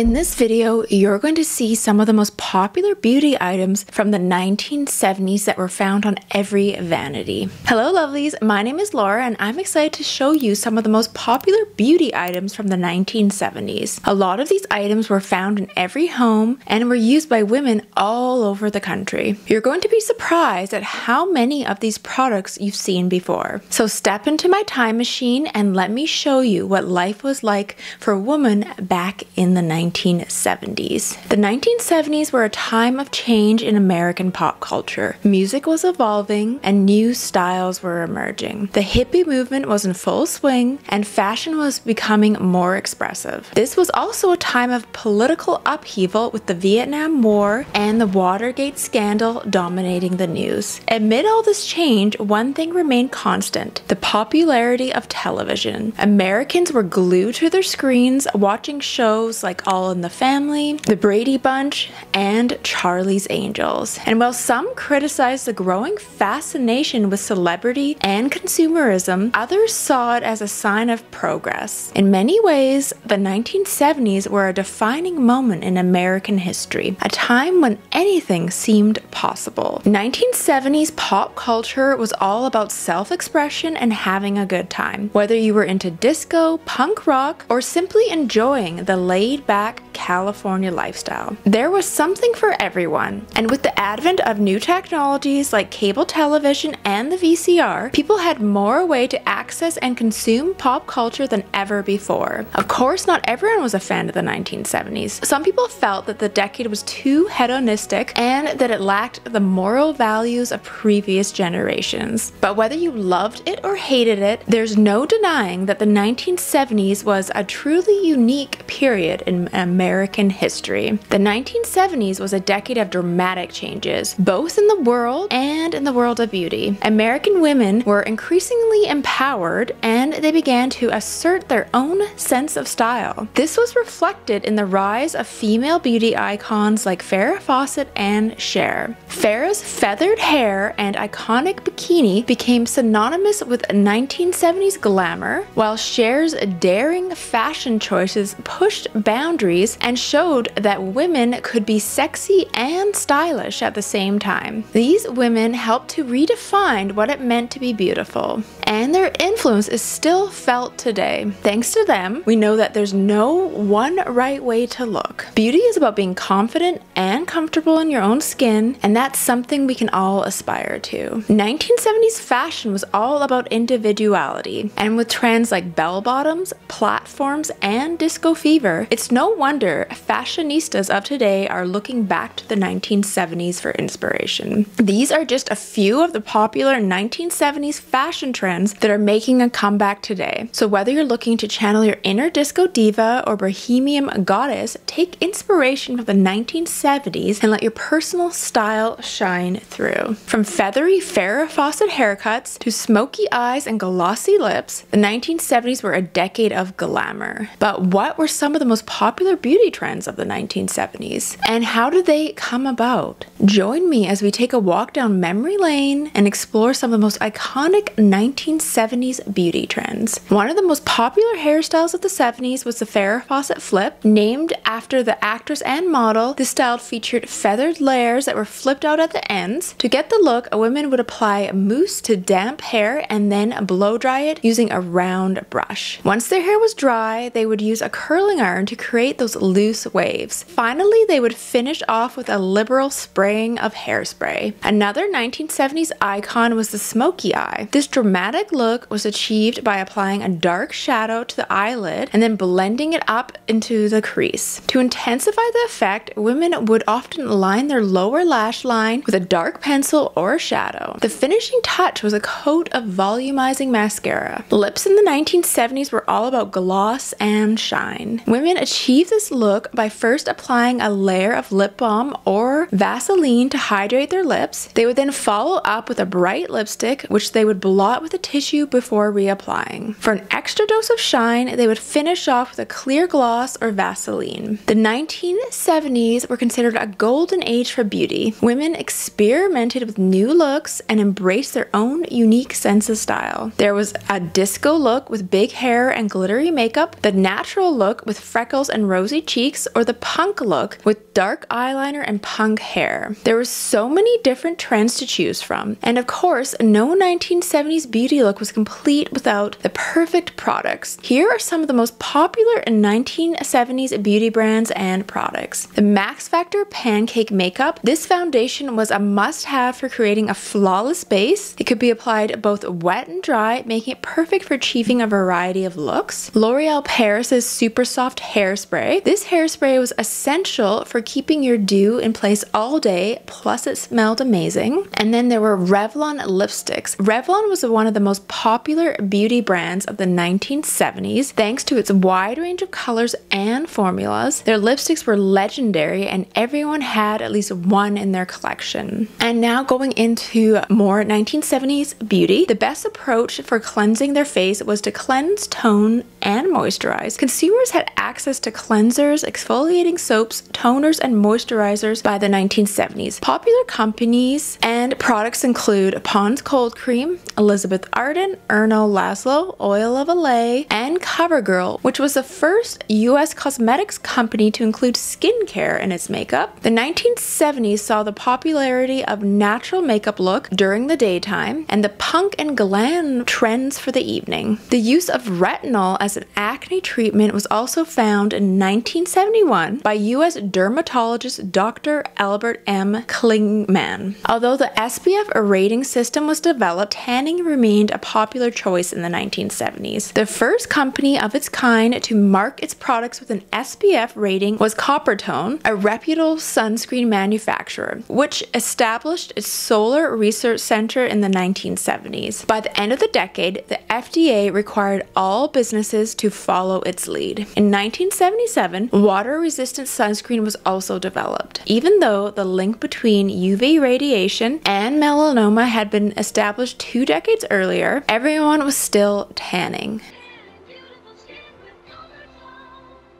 In this video, you're going to see some of the most popular beauty items from the 1970s that were found on every vanity. Hello lovelies, my name is Laura and I'm excited to show you some of the most popular beauty items from the 1970s. A lot of these items were found in every home and were used by women all over the country. You're going to be surprised at how many of these products you've seen before. So step into my time machine and let me show you what life was like for a woman back in the 1970s. The 1970s were a time of change in American pop culture. Music was evolving and new styles were emerging. The hippie movement was in full swing and fashion was becoming more expressive. This was also a time of political upheaval with the Vietnam War and the Watergate scandal dominating the news. Amid all this change, one thing remained constant: the popularity of television. Americans were glued to their screens watching shows like All in the Family, The Brady Bunch, and Charlie's Angels. And while some criticized the growing fascination with celebrity and consumerism, others saw it as a sign of progress. In many ways, the 1970s were a defining moment in American history, a time when anything seemed possible. 1970s pop culture was all about self-expression and having a good time, whether you were into disco, punk rock, or simply enjoying the laid-back California lifestyle. There was something for everyone, and with the advent of new technologies like cable television and the VCR, people had more way to access and consume pop culture than ever before. Of course, not everyone was a fan of the 1970s. Some people felt that the decade was too hedonistic and that it lacked the moral values of previous generations. But whether you loved it or hated it, there's no denying that the 1970s was a truly unique period in American history. The 1970s was a decade of dramatic changes, both in the world and in the world of beauty. American women were increasingly empowered and they began to assert their own sense of style. This was reflected in the rise of female beauty icons like Farrah Fawcett and Cher. Farrah's feathered hair and iconic bikini became synonymous with 1970s glamour, while Cher's daring fashion choices pushed boundaries and showed that women could be sexy and stylish at the same time. These women helped to redefine what it meant to be beautiful, and their influence is still felt today. Thanks to them, we know that there's no one right way to look. Beauty is about being confident and comfortable in your own skin, and that's something we can all aspire to. 1970s fashion was all about individuality, and with trends like bell-bottoms, platforms, and disco fever, it's no wonder fashionistas of today are looking back to the 1970s for inspiration. These are just a few of the popular 1970s fashion trends that are making a comeback today. So whether you're looking to channel your inner disco diva or bohemian goddess, take inspiration from the 1970s and let your personal style shine through. From feathery Farrah Fawcett haircuts to smoky eyes and glossy lips, the 1970s were a decade of glamour. But what were some of the most popular beauty trends of the 1970s? And how did they come about? Join me as we take a walk down memory lane and explore some of the most iconic 1970s beauty trends. One of the most popular hairstyles of the 70s was the Farrah Fawcett flip. Named after the actress and model, this style featured feathered layers that were flipped out at the ends. To get the look, a woman would apply mousse to damp hair and then blow dry it using a round brush. Once their hair was dry, they would use a curling iron to create those loose waves. Finally, they would finish off with a liberal spraying of hairspray. Another 1970s icon was the smoky eye. This dramatic look was achieved by applying a dark shadow to the eyelid and then blending it up into the crease. To intensify the effect, women would often line their lower lash line with a dark pencil or shadow. The finishing touch was a coat of volumizing mascara. Lips in the 1970s were all about gloss and shine. Women achieved this look by first applying a layer of lip balm or Vaseline to hydrate their lips. They would then follow up with a bright lipstick, which they would blot with a tissue before reapplying. For an extra dose of shine, they would finish off with a clear gloss or Vaseline. The 1970s were considered a golden age for beauty. Women experimented with new looks and embraced their own unique sense of style. There was a disco look with big hair and glittery makeup, the natural look with freckles and rosy cheeks, or the punk look with dark eyeliner and punk hair. There were so many different trends to choose from, and of course, no 1970s beauty look was complete without the perfect products. Here are some of the most popular 1970s beauty brands and products. The Max Factor Pancake Makeup. This foundation was a must-have for creating a flawless base. It could be applied both wet and dry, making it perfect for achieving a variety of looks. L'Oreal Paris's Super Soft Hairspray. This hairspray was essential for keeping your dew in place all day, plus it smelled amazing. And then there were Revlon lipsticks. Revlon was one of the most popular beauty brands of the 1970s thanks to its wide range of colors and formulas. Their lipsticks were legendary and everyone had at least one in their collection. And now going into more 1970s beauty, the best approach for cleansing their face was to cleanse, tone, and moisturize. Consumers had access to cleansers, exfoliating soaps, toners, and moisturizers by the 1970s. Popular companies and products include Pond's Cold Cream, Elizabeth Arden, Erno Laszlo, Oil of Olay, and CoverGirl, which was the first US cosmetics company to include skincare in its makeup. The 1970s saw the popularity of natural makeup look during the daytime and the punk and glam trends for the evening. The use of retinol as an acne treatment was also found in 1971 by US dermatologist Dr. Albert M. Klingman. Although the SPF rating system was developed, tanning remained a popular choice in the 1970s. The first company of its kind to mark its products with an SPF rating was Coppertone, a reputable sunscreen manufacturer, which established its solar research center in the 1970s. By the end of the decade, the FDA required all businesses to follow its lead. In 1977, water-resistant sunscreen was also developed. Even though the link between UV radiation and melanoma had been established 2 decades earlier, everyone was still tanning.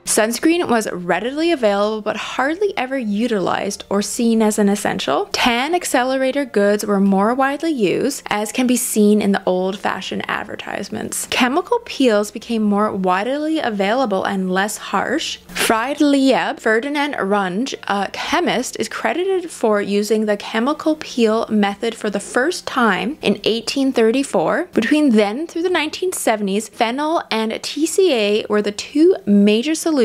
Sunscreen was readily available but hardly ever utilized or seen as an essential. Tan accelerator goods were more widely used, as can be seen in the old-fashioned advertisements. Chemical peels became more widely available and less harsh. Friedlieb Ferdinand Runge, a chemist, is credited for using the chemical peel method for the first time in 1834. Between then through the 1970s, phenol and TCA were the two major solutions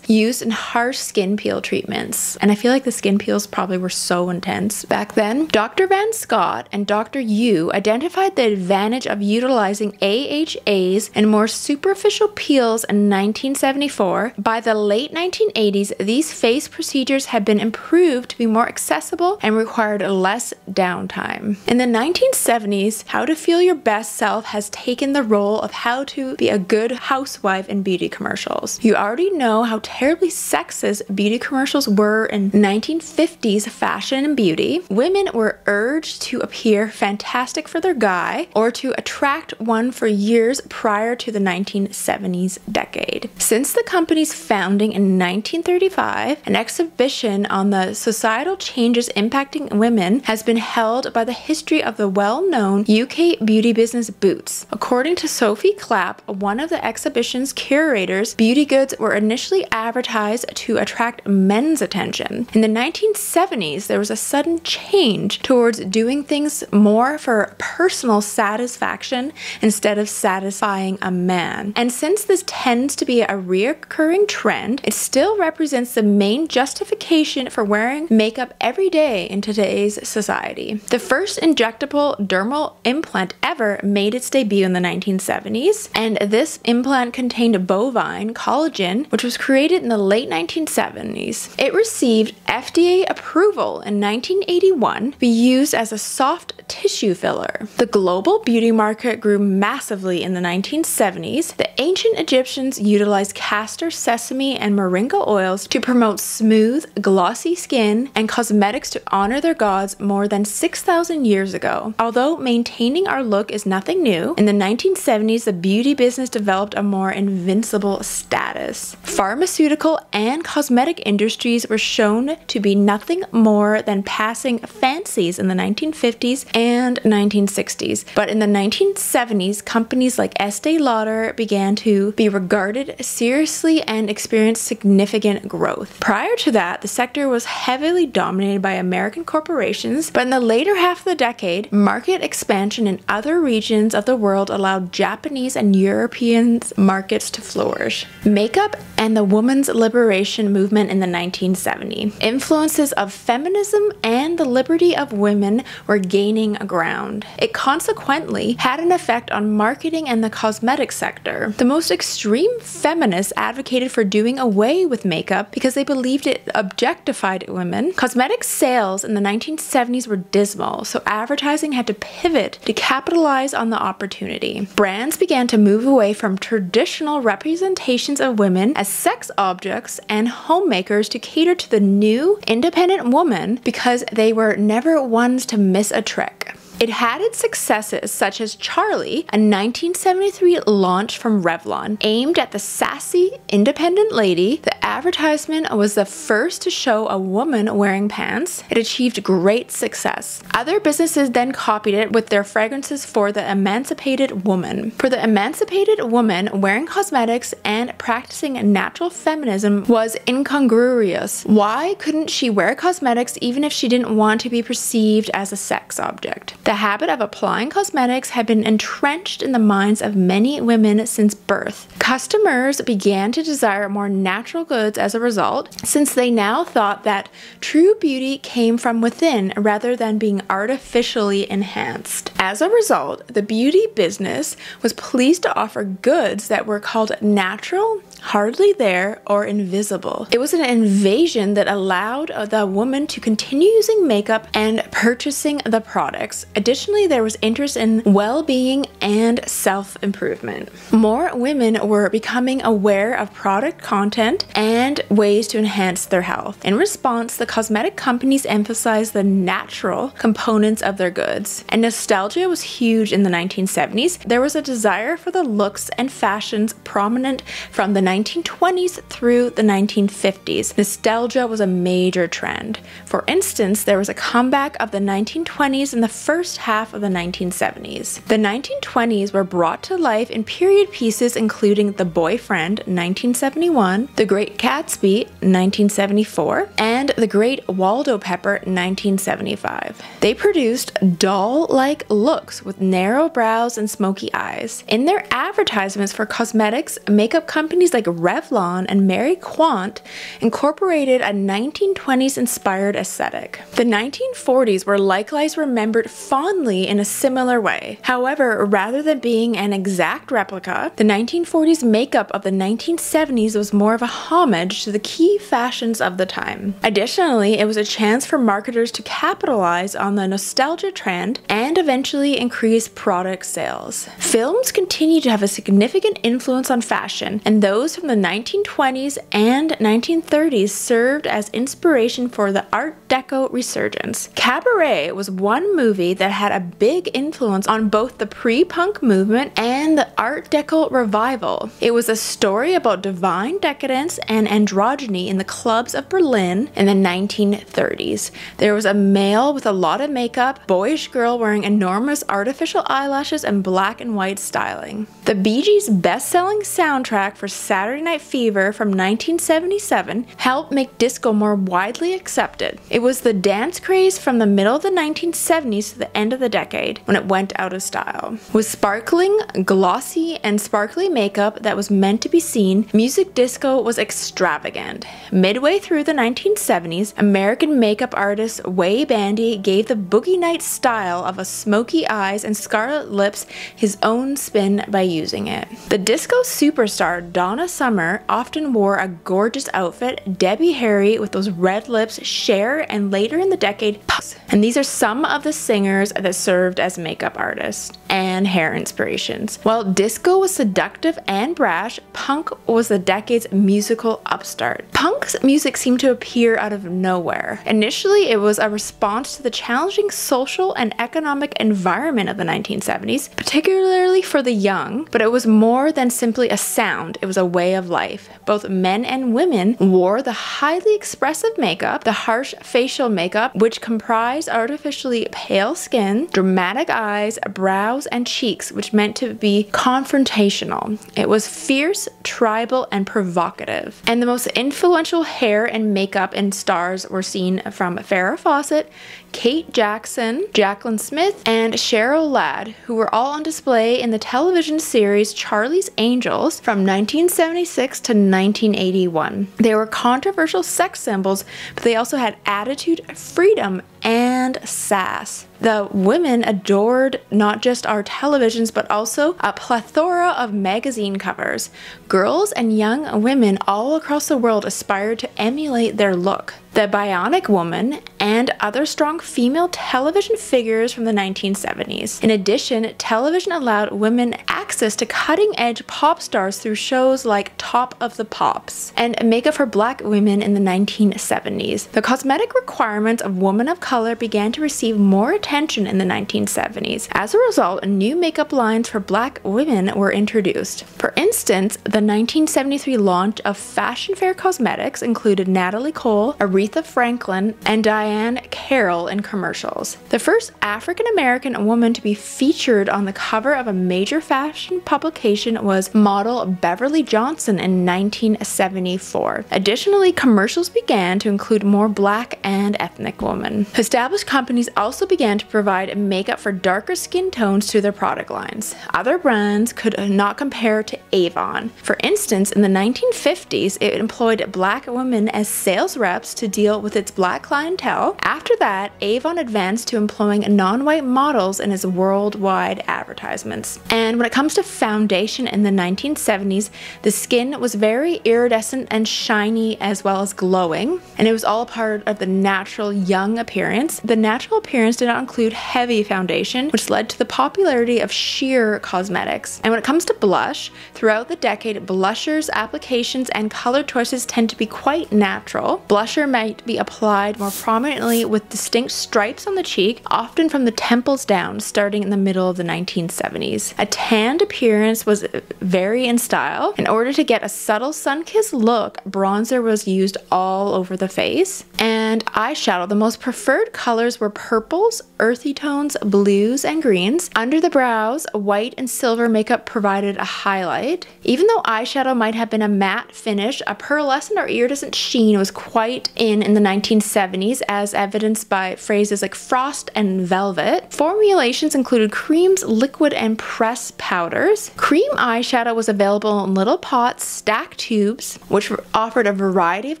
used in harsh skin peel treatments. And I feel like the skin peels probably were so intense back then. Dr. Van Scott and Dr. Yu identified the advantage of utilizing AHAs and more superficial peels in 1974. By the late 1980s, these face procedures had been improved to be more accessible and required less downtime. In the 1970s, How to Feel Your Best Self has taken the role of how to be a good housewife in beauty commercials. You already know how terribly sexist beauty commercials were in 1950s fashion and beauty. Women were urged to appear fantastic for their guy or to attract one for years prior to the 1970s decade. Since the company's founding in 1935, an exhibition on the societal changes impacting women has been held by the history of the well-known UK beauty business Boots. According to Sophie Clapp, one of the exhibition's curators, beauty goods were initially advertised to attract men's attention. In the 1970s, there was a sudden change towards doing things more for personal satisfaction instead of satisfying a man. And since this tends to be a reoccurring trend, it still represents the main justification for wearing makeup every day in today's society. The first injectable dermal implant ever made its debut in the 1970s, and this implant contained bovine collagen, which was created in the late 1970s. It received FDA approval in 1981 to be used as a soft tissue filler. The global beauty market grew massively in the 1970s. The ancient Egyptians utilized castor, sesame, and moringa oils to promote smooth, glossy skin and cosmetics to honor their gods more than 6,000 years ago. Although maintaining our look is nothing new, in the 1970s the beauty business developed a more invincible status. Pharmaceutical and cosmetic industries were shown to be nothing more than passing fancies in the 1950s and 1960s, but in the 1970s companies like Estee Lauder began to be regarded seriously and experienced significant growth. Prior to that, the sector was heavily dominated by American corporations, but in the later half of the decade, market expansion in other regions of the world allowed Japanese and European markets to flourish. Makeup and the women's liberation movement in the 1970s. Influences of feminism and the liberty of women were gaining ground. It consequently had an effect on marketing and the cosmetic sector. The most extreme feminists advocated for doing away with makeup because they believed it objectified women. Cosmetic sales in the 1970s were dismal, so advertising had to pivot to capitalize on the opportunity. Brands began to move away from traditional representations of women as sex objects and homemakers to cater to the new independent woman because they were never ones to miss a trick. It had its successes such as Charlie, a 1973 launch from Revlon, aimed at the sassy, independent lady. The advertisement was the first to show a woman wearing pants. It achieved great success. Other businesses then copied it with their fragrances for the emancipated woman. For the emancipated woman, wearing cosmetics and practicing natural feminism was incongruous. Why couldn't she wear cosmetics even if she didn't want to be perceived as a sex object? The habit of applying cosmetics had been entrenched in the minds of many women since birth. Customers began to desire more natural goods as a result, since they now thought that true beauty came from within rather than being artificially enhanced. As a result, the beauty business was pleased to offer goods that were called natural, hardly there, or invisible. It was an invasion that allowed the woman to continue using makeup and purchasing the products. Additionally, there was interest in well-being and self-improvement. More women were becoming aware of product content and ways to enhance their health. In response, the cosmetic companies emphasized the natural components of their goods. And nostalgia was huge in the 1970s. There was a desire for the looks and fashions prominent from the 1920s through the 1950s. Nostalgia was a major trend. For instance, there was a comeback of the 1920s in the first half of the 1970s. The 1920s were brought to life in period pieces including The Boyfriend, 1971, The Great Gatsby, 1974, and The Great Waldo Pepper, 1975. They produced doll-like looks with narrow brows and smoky eyes. In their advertisements for cosmetics, makeup companies like Revlon and Mary Quant incorporated a 1920s inspired aesthetic. The 1940s were likewise remembered fondly in a similar way. However, rather than being an exact replica, the 1940s makeup of the 1970s was more of a homage to the key fashions of the time. Additionally, it was a chance for marketers to capitalize on the nostalgia trend and eventually increase product sales. Films continue to have a significant influence on fashion, and those from the 1920s and 1930s served as inspiration for the Art Deco resurgence. Cabaret was one movie that had a big influence on both the pre-punk movement and the Art Deco revival. It was a story about divine decadence and androgyny in the clubs of Berlin in the 1930s. There was a male with a lot of makeup, boyish girl wearing enormous artificial eyelashes and black and white styling. The Bee Gees' best-selling soundtrack for Saturday Night Fever from 1977 helped make disco more widely accepted. It was the dance craze from the middle of the 1970s to the end of the decade when it went out of style. With sparkling, glossy, and sparkly makeup that was meant to be seen, music disco was extravagant. Midway through the 1970s, 1970s, American makeup artist Way Bandy gave the Boogie Nights style of a smoky eyes and scarlet lips his own spin by using it. The disco superstar Donna Summer often wore a gorgeous outfit, Debbie Harry with those red lips, Cher, and later in the decade, Puffs. And these are some of the singers that served as makeup artists and hair inspirations. While disco was seductive and brash, punk was the decade's musical upstart. Punk's music seemed to appear out of nowhere. Initially, it was a response to the challenging social and economic environment of the 1970s, particularly for the young, but it was more than simply a sound, it was a way of life. Both men and women wore the highly expressive makeup, the harsh facial makeup, which comprised artificially pale skin, dramatic eyes, brows, and cheeks, which meant to be confrontational. It was fierce, tribal, and provocative. And the most influential hair and makeup and stars were seen from Farrah Fawcett, Kate Jackson, Jaclyn Smith, and Cheryl Ladd, who were all on display in the television series Charlie's Angels from 1976 to 1981. They were controversial sex symbols, but they also had attitude, freedom, and sass. The women adored not just our televisions, but also a plethora of magazine covers. Girls and young women all across the world aspired to emulate their look. The Bionic Woman, and other strong female television figures from the 1970s. In addition, television allowed women access to cutting-edge pop stars through shows like Top of the Pops and makeup for black women in the 1970s. The cosmetic requirements of women of color began to receive more attention in the 1970s. As a result, new makeup lines for black women were introduced. For instance, the 1973 launch of Fashion Fair Cosmetics included Natalie Cole, Aretha Franklin, and Diane Carroll in commercials. The first African-American woman to be featured on the cover of a major fashion publication was model Beverly Johnson in 1974. Additionally, commercials began to include more black and ethnic women. Established companies also began to provide makeup for darker skin tones to their product lines. Other brands could not compare to Avon. For instance, in the 1950s, it employed black women as sales reps to deal with its black clientele. After that, Avon advanced to employing non-white models in its worldwide advertisements. And when it comes to foundation in the 1970s, the skin was very iridescent and shiny as well as glowing, and it was all part of the natural young appearance. The natural appearance did not include heavy foundation, which led to the popularity of sheer cosmetics. And when it comes to blush, throughout the decade, blushers, applications, and color choices tend to be quite natural. Blusher might be applied more prominently with distinct stripes on the cheek, often from the temples down, starting in the middle of the 1970s. A tanned appearance was very in style. In order to get a subtle sun-kissed look, bronzer was used all over the face. And eyeshadow, the most preferred colors were purples, earthy tones, blues, and greens. Under the brows, white and silver makeup provided a highlight. Even though eyeshadow might have been a matte finish, a pearlescent or iridescent sheen was quite in the 1970s, as evidenced by phrases like frost and velvet. Formulations included creams, liquid, and pressed powders. Cream eyeshadow was available in little pots, stacked tubes, which offered a variety of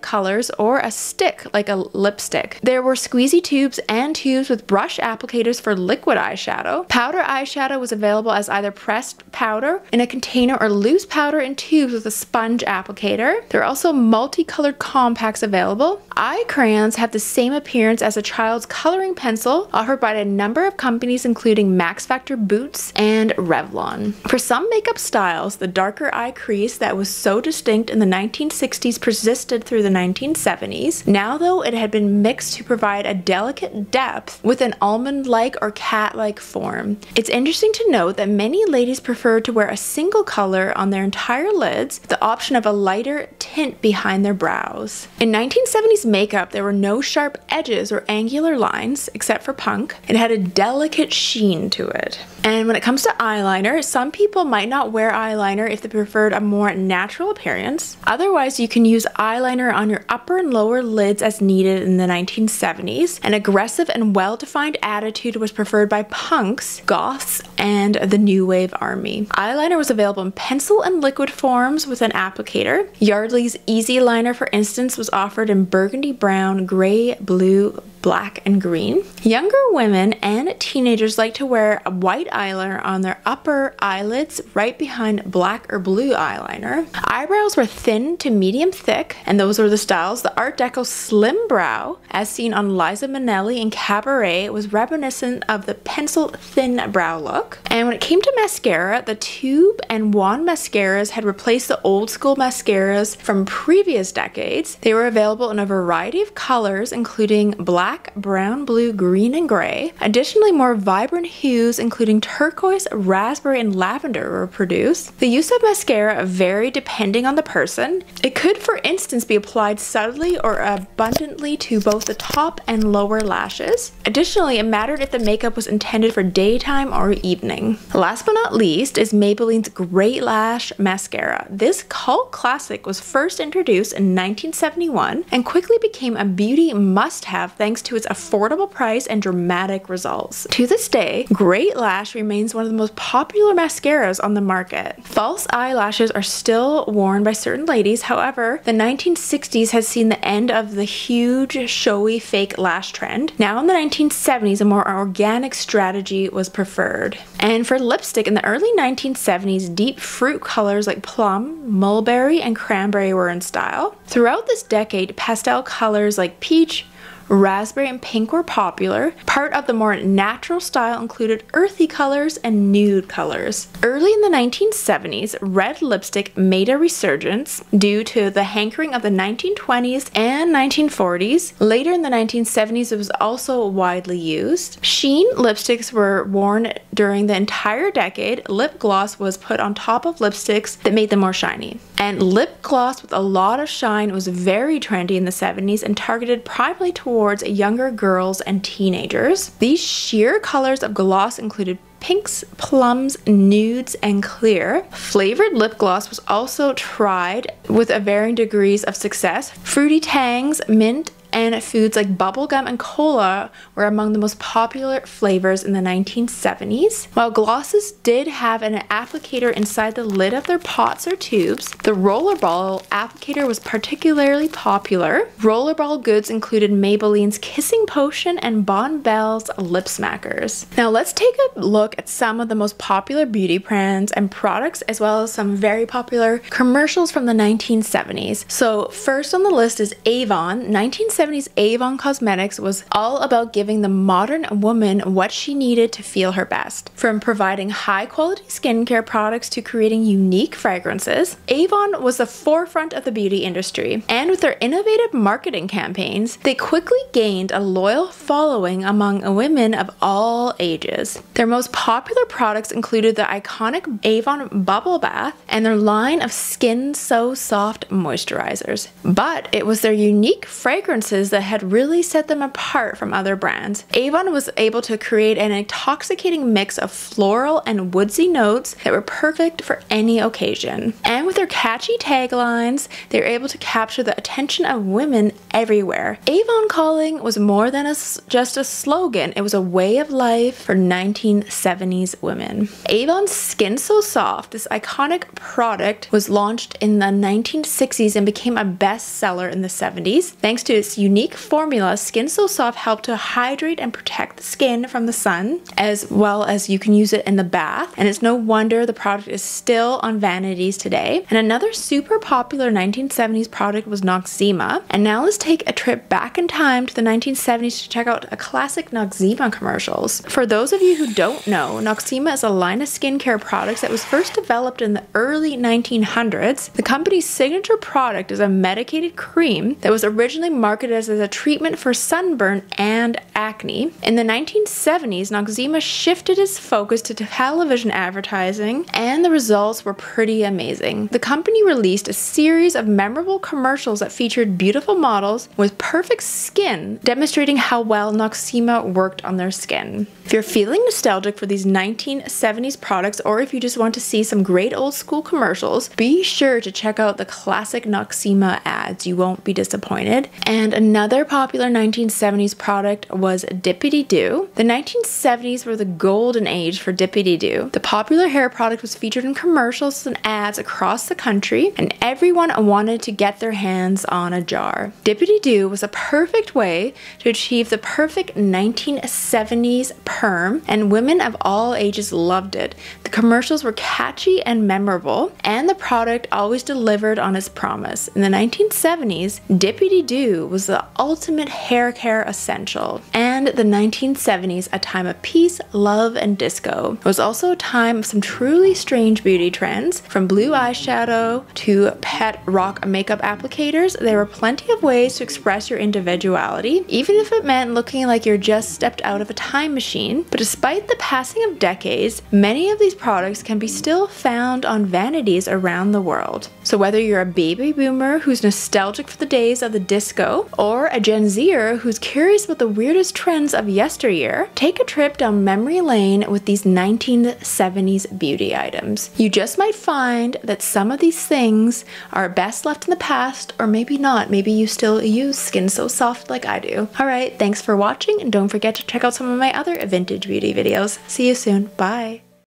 colors, or a stick like a lipstick. There were squeezy tubes and tubes with brush applicators for liquid eyeshadow. Powder eyeshadow was available as either pressed powder in a container or loose powder in tubes with a sponge applicator. There are also multicolored compacts available. Eye crayons have the same appearance as a child's coloring pencil, offered by a number of companies including Max Factor Boots and Revlon. For some makeup styles, the darker eye crease that was so distinct in the 1960s persisted through the 1970s. Now though, it had been mixed to provide a delicate depth with an almond-like or cat-like form. It's interesting to note that many ladies prefer to wear a single color on their entire lids, with the option of a lighter tint behind their brows. In 1970s makeup, there were no sharp edges or angular lines, except for punk. It had a delicate sheen to it. And when it comes to eyeliner, some people might not wear eyeliner if they preferred a more natural appearance. Otherwise, you can use eyeliner on your upper and lower lids as needed originated in the 1970s. An aggressive and well-defined attitude was preferred by punks, goths, and the New Wave Army. Eyeliner was available in pencil and liquid forms with an applicator. Yardley's Easy Liner, for instance, was offered in burgundy brown, gray, blue, black, and green. Younger women and teenagers like to wear a white eyeliner on their upper eyelids right behind black or blue eyeliner. Eyebrows were thin to medium thick, and those were the styles. The Art Deco slim brow, as seen on Liza Minnelli in Cabaret, was reminiscent of the pencil thin brow look. And when it came to mascara, the tube and wand mascaras had replaced the old school mascaras from previous decades. They were available in a variety of colors, including black, brown, blue, green, and gray. Additionally, more vibrant hues, including turquoise, raspberry, and lavender, were produced. The use of mascara varied depending on the person. It could, for instance, be applied subtly or abundantly to both the top and lower lashes. Additionally, it mattered if the makeup was intended for daytime or evening. Last but not least is Maybelline's Great Lash Mascara. This cult classic was first introduced in 1971 and quickly became a beauty must-have thanks to its affordable price and dramatic results. To this day, Great Lash remains one of the most popular mascaras on the market. False eyelashes are still worn by certain ladies. However, the 1960s has seen the end of the huge, showy fake lash trend. Now in the 1970s, a more organic strategy was preferred. And for lipstick, in the early 1970s, deep fruit colors like plum, mulberry, and cranberry were in style. Throughout this decade, pastel colors like peach, raspberry, and pink were popular. Part of the more natural style included earthy colors and nude colors. Early in the 1970s, red lipstick made a resurgence due to the hankering of the 1920s and 1940s. Later in the 1970s, it was also widely used. Sheen lipsticks were worn during the entire decade. Lip gloss was put on top of lipsticks that made them more shiny. And lip gloss with a lot of shine was very trendy in the 70s and targeted primarily towards younger girls and teenagers. These sheer colors of gloss included pinks, plums, nudes, and clear. Flavored lip gloss was also tried with varying degrees of success. Fruity tangs, mint, and foods like bubblegum and cola were among the most popular flavors in the 1970s. While glosses did have an applicator inside the lid of their pots or tubes, the rollerball applicator was particularly popular. Rollerball goods included Maybelline's Kissing Potion and Bon Belle's Lip Smackers. Now let's take a look at some of the most popular beauty brands and products, as well as some very popular commercials from the 1970s. So first on the list is Avon. 1970s Avon Cosmetics was all about giving the modern woman what she needed to feel her best. From providing high-quality skincare products to creating unique fragrances, Avon was the forefront of the beauty industry. And with their innovative marketing campaigns, they quickly gained a loyal following among women of all ages. Their most popular products included the iconic Avon Bubble Bath and their line of Skin So Soft moisturizers. But it was their unique fragrances that had really set them apart from other brands. Avon was able to create an intoxicating mix of floral and woodsy notes that were perfect for any occasion. And with their catchy taglines, they were able to capture the attention of women everywhere. Avon calling was more than just a slogan, it was a way of life for 1970s women. Avon's Skin So Soft, this iconic product, was launched in the 1960s and became a bestseller in the 70s. Thanks to its unique formula, Skin So Soft helped to hydrate and protect the skin from the sun, as well as you can use it in the bath, and it's no wonder the product is still on vanities today. And another super popular 1970s product was Noxzema. And now let's take a trip back in time to the 1970s to check out a classic Noxzema commercials. For those of you who don't know, Noxzema is a line of skincare products that was first developed in the early 1900s. The company's signature product is a medicated cream that was originally marketed as a treatment for sunburn and acne. In the 1970s, Noxzema shifted its focus to television advertising, and the results were pretty amazing. The company released a series of memorable commercials that featured beautiful models with perfect skin, demonstrating how well Noxzema worked on their skin. If you're feeling nostalgic for these 1970s products, or if you just want to see some great old school commercials, be sure to check out the classic Noxzema ads. You won't be disappointed. And another popular 1970s product was Dippity Doo. The 1970s were the golden age for Dippity Doo. The popular hair product was featured in commercials and ads across the country, and everyone wanted to get their hands on a jar. Dippity Doo was a perfect way to achieve the perfect 1970s perm, and women of all ages loved it. The commercials were catchy and memorable, and the product always delivered on its promise. In the 1970s, Dippity Doo was the ultimate hair care essential, and the 1970s a time of peace, love, and disco. It was also a time of some truly strange beauty trends, from blue eyeshadow to pet rock makeup applicators. There were plenty of ways to express your individuality, even if it meant looking like you're just stepped out of a time machine. But despite the passing of decades, many of these products can be still found on vanities around the world. So whether you're a baby boomer who's nostalgic for the days of the disco, or a Gen Zer who's curious about the weirdest trends of yesteryear, take a trip down memory lane with these 1970s beauty items. You just might find that some of these things are best left in the past, or maybe not. Maybe you still use Skin So Soft like I do. Alright, thanks for watching, and don't forget to check out some of my other vintage beauty videos. See you soon. Bye!